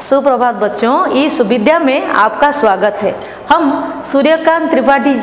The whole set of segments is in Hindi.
सुप्रभात बच्चों, इस विद्या में आपका स्वागत है। हम सूर्यकांत त्रिपाठी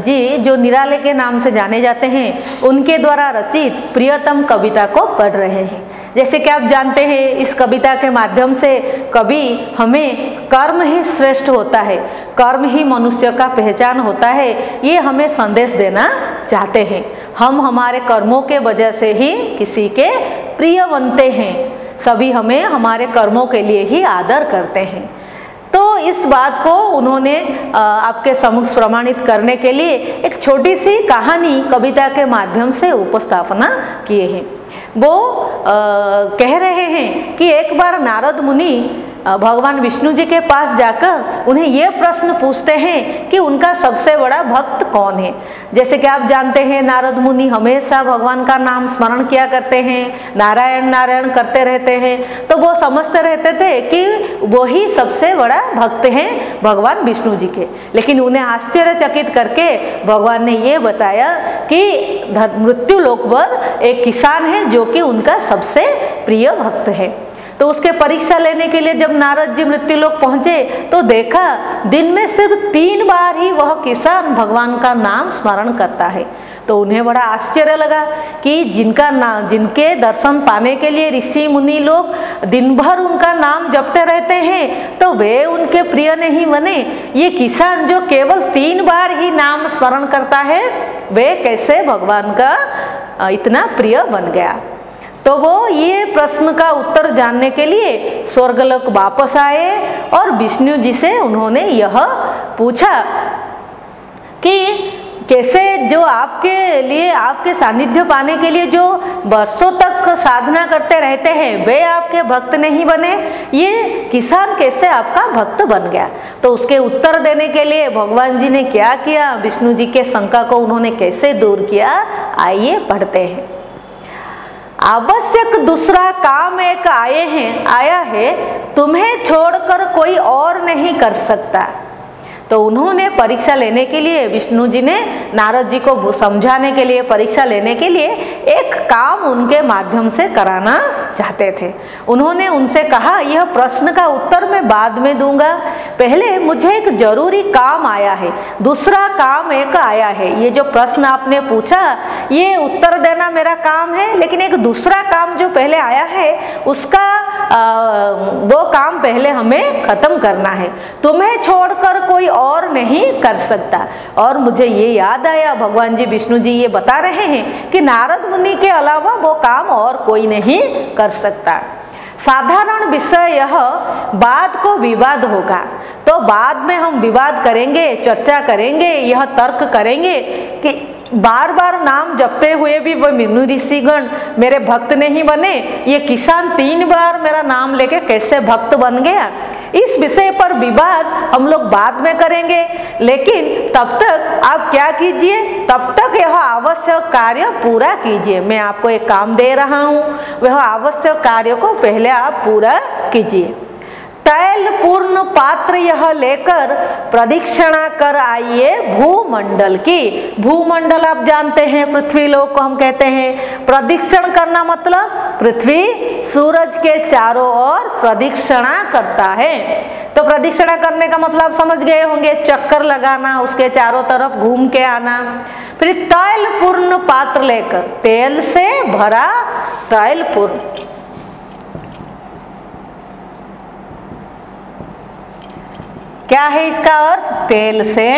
जी जो निराले के नाम से जाने जाते हैं, उनके द्वारा रचित प्रियतम कविता को पढ़ रहे हैं। जैसे कि आप जानते हैं, इस कविता के माध्यम से कवि हमें कर्म ही श्रेष्ठ होता है, कर्म ही मनुष्य का पहचान होता है, ये हमें संदेश देना चाहते हैं। हम हमारे कर्मों के वजह से ही किसी के प्रिय बनते हैं। सभी हमें हमारे कर्मों के लिए ही आदर करते हैं। तो इस बात को उन्होंने आपके सम्मुख प्रमाणित करने के लिए एक छोटी सी कहानी कविता के माध्यम से उपस्थापना किए हैं। वो कह रहे हैं कि एक बार नारद मुनि भगवान विष्णु जी के पास जाकर उन्हें ये प्रश्न पूछते हैं कि उनका सबसे बड़ा भक्त कौन है। जैसे कि आप जानते हैं, नारद मुनि हमेशा भगवान का नाम स्मरण किया करते हैं, नारायण नारायण करते रहते हैं। तो वो समझते रहते थे कि वो ही सबसे बड़ा भक्त हैं भगवान विष्णु जी के। लेकिन उन्हें आश्चर्यचकित करके भगवान ने ये बताया कि मृत्यु लोक पर एक किसान है जो कि उनका सबसे प्रिय भक्त है। तो उसके परीक्षा लेने के लिए जब नारद जी मृत्युलोक पहुंचे तो देखा दिन में सिर्फ 3 बार ही वह किसान भगवान का नाम स्मरण करता है। तो उन्हें बड़ा आश्चर्य लगा कि जिनके दर्शन पाने के लिए ऋषि मुनि लोग दिन भर उनका नाम जपते रहते हैं, तो वे उनके प्रिय नहीं बने। ये किसान जो केवल 3 बार ही नाम स्मरण करता है, वे कैसे भगवान का इतना प्रिय बन गया। तो वो ये प्रश्न का उत्तर जानने के लिए स्वर्गलोक वापस आए और विष्णु जी से उन्होंने यह पूछा कि कैसे जो आपके लिए आपके सानिध्य पाने के लिए जो वर्षों तक साधना करते रहते हैं, वे आपके भक्त नहीं बने, ये किसान कैसे आपका भक्त बन गया। तो उसके उत्तर देने के लिए भगवान जी ने क्या किया, विष्णु जी के शंका को उन्होंने कैसे दूर किया, आइए पढ़ते हैं। आवश्यक दूसरा काम एक आया है, तुम्हें छोड़कर कोई और नहीं कर सकता। तो उन्होंने परीक्षा लेने के लिए, विष्णु जी ने नारद जी को समझाने के लिए, परीक्षा लेने के लिए एक काम उनके माध्यम से कराना चाहते थे। उन्होंने उनसे कहा, यह प्रश्न का उत्तर मैं बाद में दूंगा, पहले मुझे एक जरूरी काम आया है, दूसरा काम एक आया है। ये जो प्रश्न आपने पूछा, ये उत्तर देना मेरा काम है, लेकिन एक दूसरा काम जो पहले आया है, उसका वो काम पहले हमें खत्म करना है। तुम्हें छोड़कर कोई और नहीं कर सकता। और मुझे ये याद आया, भगवान जी विष्णु जी ये बता रहे हैं कि नारद मुनि के अलावा वो काम और कोई नहीं कर सकता। साधारण विषय यह, बाद को विवाद होगा। तो बाद में हम विवाद करेंगे, चर्चा करेंगे, यह तर्क करेंगे कि बार बार नाम जपते हुए भी वो मुनि ऋषिगण मेरे भक्त नहीं बने, ये किसान 3 बार मेरा नाम लेके कैसे भक्त बन गया। इस विषय पर विवाद हम लोग बाद में करेंगे, लेकिन तब तक आप क्या कीजिए, तब तक यह आवश्यक कार्य पूरा कीजिए। मैं आपको एक काम दे रहा हूँ, वह आवश्यक कार्य को पहले आप पूरा कीजिए। तैल पूर्ण पात्र यह लेकर प्रदक्षिणा कर आइए भूमंडल की। भूमंडल आप जानते हैं, पृथ्वी लोक को हम कहते हैं। प्रदक्षिण करना मतलब पृथ्वी सूरज के चारों ओर प्रदक्षिणा करता है। तो प्रदक्षिणा करने का मतलब समझ गए होंगे, चक्कर लगाना, उसके चारों तरफ घूम के आना। फिर तैल पूर्ण पात्र लेकर, तेल से भरा तैल पूर्ण, क्या है इसका अर्थ, तेल से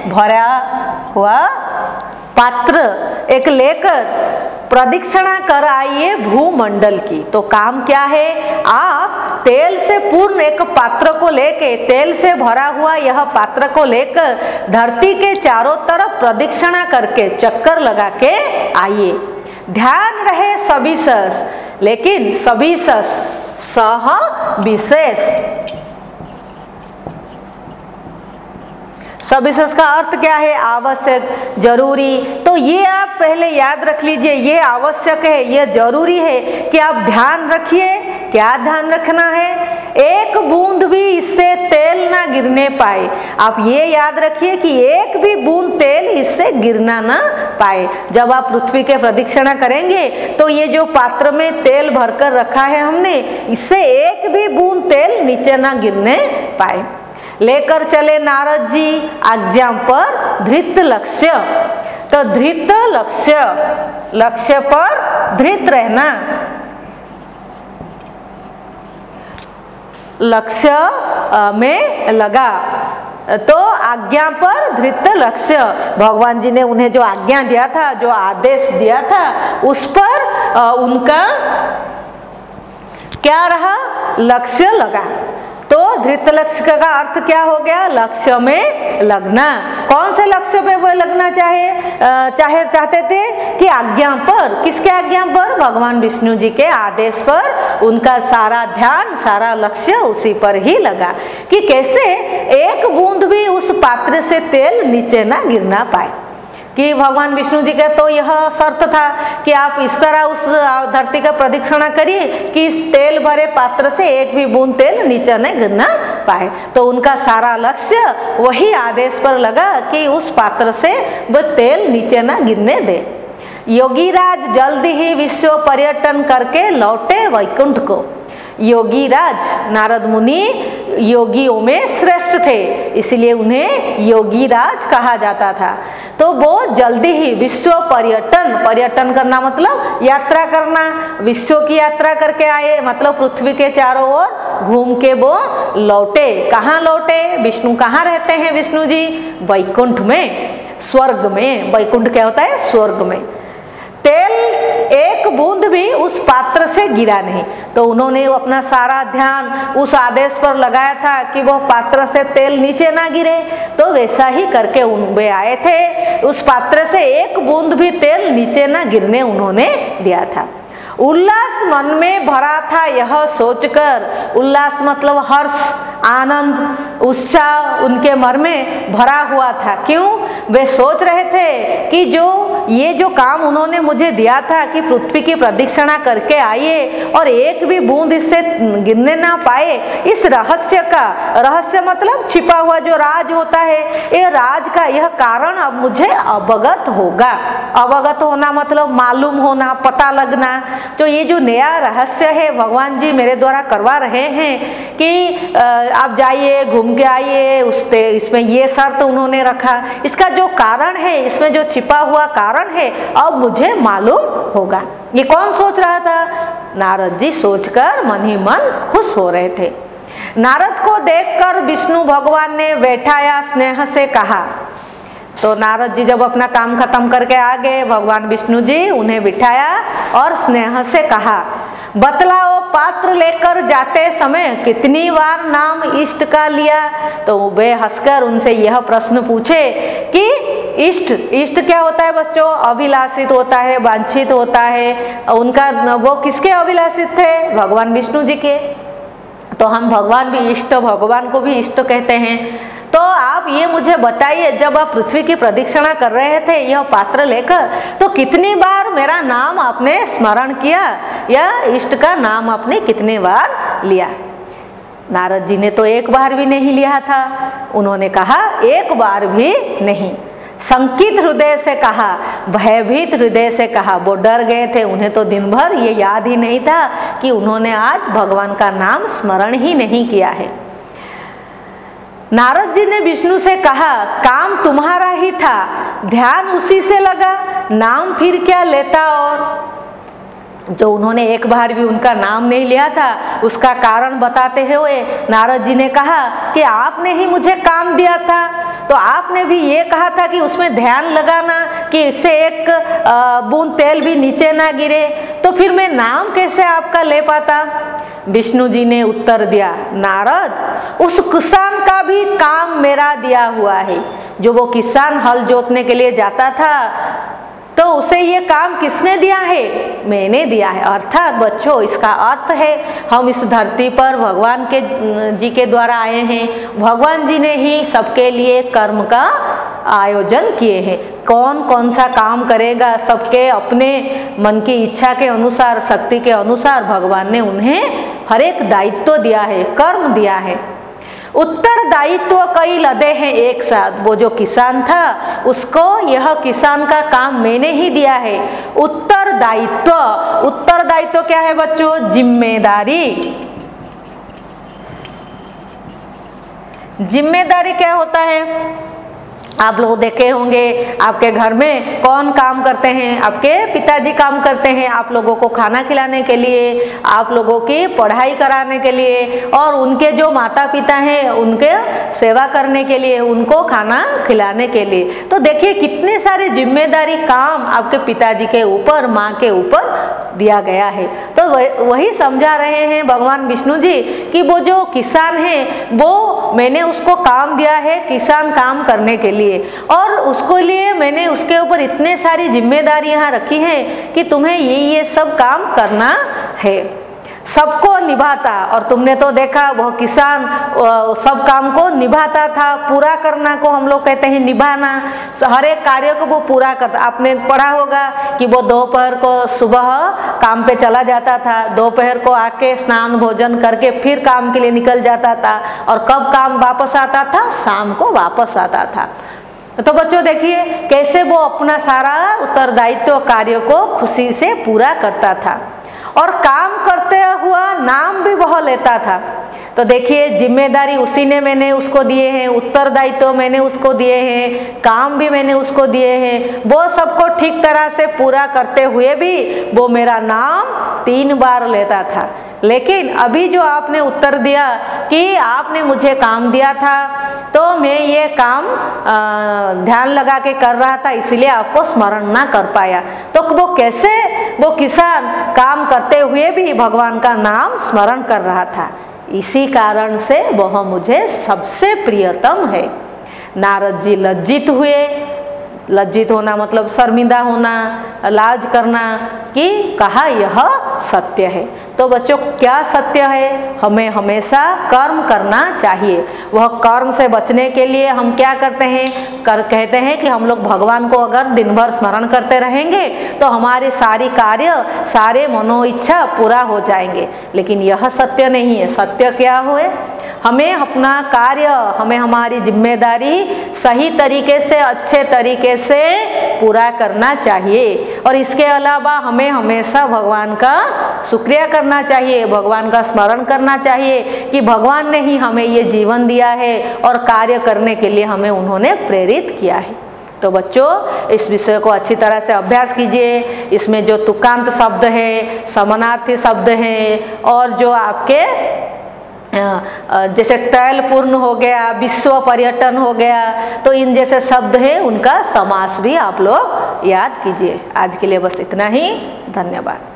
भरा हुआ पात्र एक लेकर प्रदक्षिणा कर आइए भूमंडल की। तो काम क्या है, आप तेल से पूर्ण एक पात्र को लेके, तेल से भरा हुआ यह पात्र को लेकर धरती के चारों तरफ प्रदक्षिणा करके चक्कर लगा के आइए। ध्यान रहे सविशेष, लेकिन सविशेष सह विशेष। सविशेष का अर्थ क्या है, आवश्यक, जरूरी। तो ये आप पहले याद रख लीजिए, ये आवश्यक है, ये जरूरी है कि आप ध्यान रखिए। क्या ध्यान रखना है, एक बूंद भी इससे तेल ना गिरने पाए। आप ये याद रखिए कि एक भी बूंद तेल इससे गिरना ना पाए। जब आप पृथ्वी के प्रदक्षिणा करेंगे तो ये जो पात्र में तेल भरकर रखा है हमने, इससे एक भी बूंद तेल नीचे ना गिरने पाए। लेकर चले नारद जी आज्ञा पर धृत लक्ष्य। तो धृत लक्ष्य, लक्ष्य पर धृत रहना, लक्ष्य में लगा। तो आज्ञा पर धृत लक्ष्य, भगवान जी ने उन्हें जो आज्ञा दिया था, जो आदेश दिया था, उस पर उनका क्या रहा, लक्ष्य लगा। तो धृत लक्ष्य का अर्थ क्या हो गया, लक्ष्य में लगना। कौन से लक्ष्य पे वो लगना चाहते थे कि आज्ञा पर, किसके आज्ञा पर, भगवान विष्णु जी के आदेश पर उनका सारा ध्यान, सारा लक्ष्य उसी पर ही लगा कि कैसे एक बूंद भी उस पात्र से तेल नीचे ना गिरना पाए। कि भगवान विष्णु जी का तो यह शर्त था कि आप इस तरह उस धरती का प्रदक्षिणा करिए कि इस तेल भरे पात्र से एक भी बूंद तेल नीचे नहीं गिरना पाए। तो उनका सारा लक्ष्य वही आदेश पर लगा कि उस पात्र से वह तेल नीचे ना गिरने दे। योगीराज जल्द ही विश्व पर्यटन करके लौटे वैकुंठ को। योगीराज, नारद मुनि योगियों में श्रेष्ठ थे, इसलिए उन्हें योगीराज कहा जाता था। तो वो जल्दी ही विश्व पर्यटन, पर्यटन करना मतलब यात्रा करना, विश्व की यात्रा करके आए, मतलब पृथ्वी के चारों ओर घूम के वो लौटे। कहाँ लौटे, विष्णु कहाँ रहते हैं विष्णु जी, वैकुंठ में, स्वर्ग में। वैकुंठ क्या होता है, स्वर्ग में। तेल एक बूंद भी उस पात्र से गिरा नहीं। तो उन्होंने अपना सारा ध्यान उस आदेश पर लगाया था कि वह पात्र से तेल नीचे ना गिरे। तो वैसा ही करके वे आए थे, उस पात्र से एक बूंद भी तेल नीचे ना गिरने उन्होंने दिया था। उल्लास मन में भरा था यह सोचकर, उल्लास मतलब हर्ष, आनंद, उत्साह उनके मन में भरा हुआ था। क्यों, वे सोच रहे थे कि ये जो काम उन्होंने मुझे दिया था कि पृथ्वी की प्रदक्षिणा करके आइए और एक भी बूंद इससे गिरने ना पाए, इस रहस्य का, रहस्य मतलब छिपा हुआ जो राज होता है, ये राज का यह कारण अब मुझे अवगत होगा। अवगत होना मतलब मालूम होना, पता लगना। तो ये जो नया रहस्य है भगवान जी मेरे द्वारा करवा रहे हैं कि आप जाइए, घूम के आइए, इसमें ये शर्त उन्होंने रखा, इसका जो कारण है, इसमें जो छिपा हुआ कारण है, अब मुझे मालूम होगा। ये कौन सोच रहा था, नारद जी सोचकर मन ही मन खुश हो रहे थे। नारद को देखकर विष्णु भगवान ने बैठाया स्नेह से कहा। तो नारद जी जब अपना काम खत्म करके आ गए, भगवान विष्णु जी उन्हें बिठाया और स्नेह से कहा, बतलाओ पात्र लेकर जाते समय कितनी बार नाम इष्ट का लिया। तो वे हंसकर उनसे यह प्रश्न पूछे कि इष्ट, इष्ट क्या होता है बच्चों, अभिलाषित होता है, वांछित होता है। उनका वो किसके अभिलाषित थे, भगवान विष्णु जी के। तो हम भगवान भी इष्ट, भगवान को भी इष्ट कहते हैं। तो आप ये मुझे बताइए, जब आप पृथ्वी की प्रदक्षिणा कर रहे थे यह पात्र लेकर, तो कितनी बार मेरा नाम आपने स्मरण किया, या इष्ट का नाम आपने कितने बार लिया। नारद जी ने तो एक बार भी नहीं लिया था। उन्होंने कहा एक बार भी नहीं। संकित हृदय से कहा, भयभीत हृदय से कहा। वो डर गए थे, उन्हें तो दिन भर ये याद ही नहीं था कि उन्होंने आज भगवान का नाम स्मरण ही नहीं किया है। नारद जी ने विष्णु से कहा, काम तुम्हारा ही था, ध्यान उसी से लगा, नाम फिर क्या लेता। और जो उन्होंने एक बार भी उनका नाम नहीं लिया था, उसका कारण बताते हुए नारद जी ने कहा कि आपने ही मुझे काम दिया था, तो आपने भी ये कहा था कि उसमें ध्यान लगाना कि इससे एक बूंद तेल भी नीचे ना गिरे, तो फिर मैं नाम कैसे आपका ले पाता। विष्णु जी ने उत्तर दिया, नारद उस किसान का भी काम मेरा दिया हुआ है। जो वो किसान हल जोतने के लिए जाता था, तो उसे ये काम किसने दिया है, मैंने दिया है। अर्थात बच्चों इसका अर्थ है हम इस धरती पर भगवान के जी के द्वारा आए हैं, भगवान जी ने ही सबके लिए कर्म का आयोजन किए हैं। कौन कौन सा काम करेगा, सबके अपने मन की इच्छा के अनुसार, शक्ति के अनुसार भगवान ने उन्हें हर एक दायित्व दिया है, कर्म दिया है। उत्तरदायित्व कई लदे हैं एक साथ। वो जो किसान था उसको यह किसान का काम मैंने ही दिया है। उत्तरदायित्व, उत्तरदायित्व क्या है बच्चों? जिम्मेदारी। जिम्मेदारी क्या होता है? आप लोग देखे होंगे आपके घर में कौन काम करते हैं? आपके पिताजी काम करते हैं आप लोगों को खाना खिलाने के लिए, आप लोगों की पढ़ाई कराने के लिए, और उनके जो माता पिता हैं उनके सेवा करने के लिए, उनको खाना खिलाने के लिए। तो देखिए कितने सारे जिम्मेदारी काम आपके पिताजी के ऊपर, माँ के ऊपर दिया गया है। तो वही समझा रहे हैं भगवान विष्णु जी कि वो जो किसान है वो मैंने उसको काम दिया है किसान काम करने के लिए, और उसको लिए मैंने उसके ऊपर इतने सारी जिम्मेदारी यहाँ रखी है कि तुम्हें ये सब काम करना है, सबको निभाता। और तुमने तो देखा वह किसान सब काम को निभाता था। पूरा करना को हम लोग कहते हैं निभाना। हर एक कार्य को वो पूरा करता। आपने पढ़ा होगा कि वो दोपहर को सुबह काम पे चला जाता था, दोपहर को आके स्नान भोजन करके फिर काम के लिए निकल जाता था, और कब काम वापस आता था? शाम को वापस आता था। तो बच्चों देखिए कैसे वो अपना सारा उत्तरदायित्व कार्य को खुशी से पूरा करता था, और काम करते हुआ नाम भी वह लेता था। तो देखिए जिम्मेदारी उसी ने मैंने उसको दिए हैं, उत्तरदायित्व मैंने उसको दिए हैं, काम भी मैंने उसको दिए हैं, वो सबको ठीक तरह से पूरा करते हुए भी वो मेरा नाम 3 बार लेता था। लेकिन अभी जो आपने उत्तर दिया कि आपने मुझे काम दिया था तो मैं ये काम ध्यान लगा के कर रहा था, इसलिए आपको स्मरण ना कर पाया। तो वो कैसे वो किसान काम करते हुए भी भगवान का नाम स्मरण कर रहा था, इसी कारण से वह मुझे सबसे प्रियतम है। नारद जी लज्जित हुए। लज्जित होना मतलब शर्मिंदा होना, लाज करना, कि कहा यह सत्य है। तो बच्चों क्या सत्य है? हमें हमेशा कर्म करना चाहिए। वह कर्म से बचने के लिए हम क्या करते हैं? कहते हैं कि हम लोग भगवान को अगर दिन भर स्मरण करते रहेंगे तो हमारे सारी कार्य, सारे मनोइच्छा पूरा हो जाएंगे। लेकिन यह सत्य नहीं है। सत्य क्या हुए? हमें अपना कार्य, हमें हमारी जिम्मेदारी सही तरीके से, अच्छे तरीके से पूरा करना चाहिए। और इसके अलावा हमें हमेशा भगवान का शुक्रिया करना चाहिए, भगवान का स्मरण करना चाहिए कि भगवान ने ही हमें ये जीवन दिया है और कार्य करने के लिए हमें उन्होंने प्रेरित किया है। तो बच्चों इस विषय को अच्छी तरह से अभ्यास कीजिए। इसमें जो तुकांत शब्द है, समानार्थी शब्द हैं, और जो आपके जैसे तैलपूर्ण हो गया, विश्व पर्यटन हो गया, तो इन जैसे शब्द हैं उनका समास भी आप लोग याद कीजिए। आज के लिए बस इतना ही। धन्यवाद।